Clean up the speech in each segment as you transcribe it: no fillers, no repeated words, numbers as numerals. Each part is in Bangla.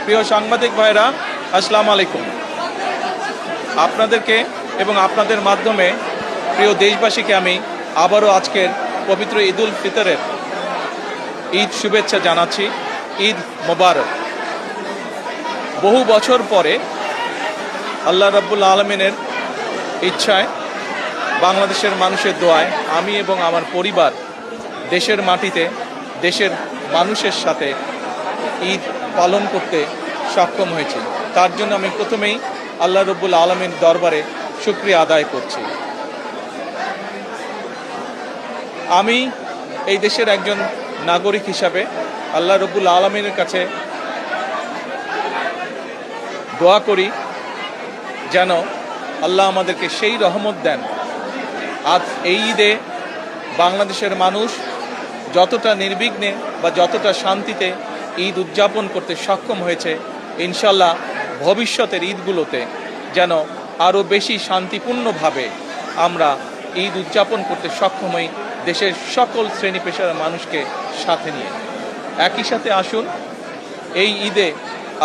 প্রিয় সাংবাদিক ভাইরা, আসসালামু আলাইকুম। আপনাদেরকে এবং আপনাদের মাধ্যমে প্রিয় দেশবাসীকে আমি আবারও আজকের পবিত্র ঈদুল ফিতরের ঈদ শুভেচ্ছা জানাচ্ছি। ঈদ মোবারক। বহু বছর পরে আল্লাহ রাব্বুল আলামিনের ইচ্ছায়, বাংলাদেশের মানুষের দোয়ায় আমি এবং আমার পরিবার দেশের মাটিতে দেশের মানুষের সাথে ঈদ পালন করতে সক্ষম হয়েছি। তার জন্য আমি প্রথমেই আল্লাহ রাব্বুল আলামিনের দরবারে শুকরিয়া আদায় করছি। আমি এই দেশের একজন নাগরিক হিসাবে আল্লাহ রাব্বুল আলামিনের কাছে দোয়া করি যেন আল্লাহ আমাদেরকে সেই রহমত দেন। আজ এই ঈদে বাংলাদেশের মানুষ যতটা নির্বিঘ্নে বা যতটা শান্তিতে ঈদ উদযাপন করতে সক্ষম হয়েছে, ইনশাল্লাহ ভবিষ্যতের ঈদগুলোতে যেন আরও বেশি শান্তিপূর্ণভাবে আমরা ঈদ উদযাপন করতে সক্ষম হই, দেশের সকল শ্রেণী পেশার মানুষকে সাথে নিয়ে। একই সাথে আসুন এই ঈদে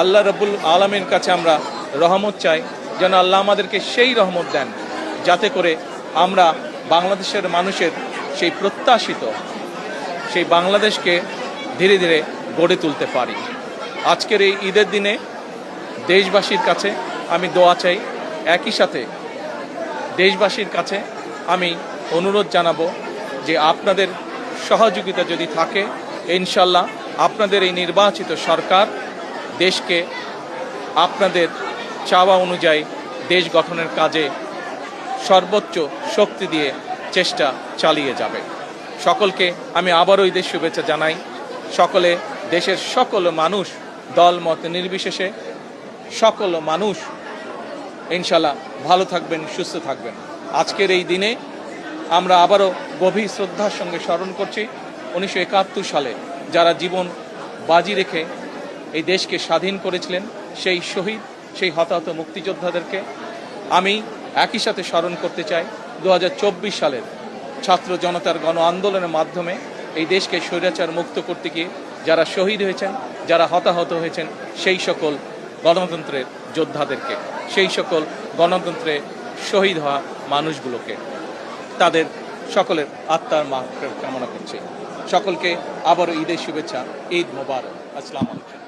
আল্লাহ রাব্বুল আলামিনের কাছে আমরা রহমত চাই, যেন আল্লাহ আমাদেরকে সেই রহমত দেন যাতে করে আমরা বাংলাদেশের মানুষের সেই প্রত্যাশিত সেই বাংলাদেশকে ধীরে ধীরে গড়ে তুলতে পারি। আজকের এই ঈদের দিনে দেশবাসীর কাছে আমি দোয়া চাই। একই সাথে দেশবাসীর কাছে আমি অনুরোধ জানাবো যে আপনাদের সহযোগিতা যদি থাকে, ইনশাল্লাহ আপনাদের এই নির্বাচিত সরকার দেশকে আপনাদের চাওয়া অনুযায়ী দেশ গঠনের কাজে সর্বোচ্চ শক্তি দিয়ে চেষ্টা চালিয়ে যাবে। সকলকে আমি আবারও ঈদের শুভেচ্ছা জানাই। সকলে, দেশের সকল মানুষ, দল মত নির্বিশেষে সকল মানুষ ইনশাল্লাহ ভালো থাকবেন, সুস্থ থাকবেন। আজকের এই দিনে আমরা আবারও গভীর শ্রদ্ধার সঙ্গে স্মরণ করছি 1971 সালে যারা জীবন বাজি রেখে এই দেশকে স্বাধীন করেছিলেন, সেই শহীদ, সেই হতাহত মুক্তিযোদ্ধাদেরকে আমি একই সাথে স্মরণ করতে চাই 2024 সালের ছাত্র জনতার গণ আন্দোলনের মাধ্যমে এই দেশকে স্বৈরাচার মুক্ত করতে গিয়ে যারা শহীদ হয়েছেন, যারা হতাহত হয়েছেন, সেই সকল গণতন্ত্রের যোদ্ধাদেরকে, সেই সকল গণতন্ত্রে শহীদ হওয়া মানুষগুলোকে, তাদের সকলের আত্মার মাগফিরাত কামনা করছি। সকলকে আবারও ঈদের শুভেচ্ছা। ঈদ মোবারক। আসসালামু আলাইকুম।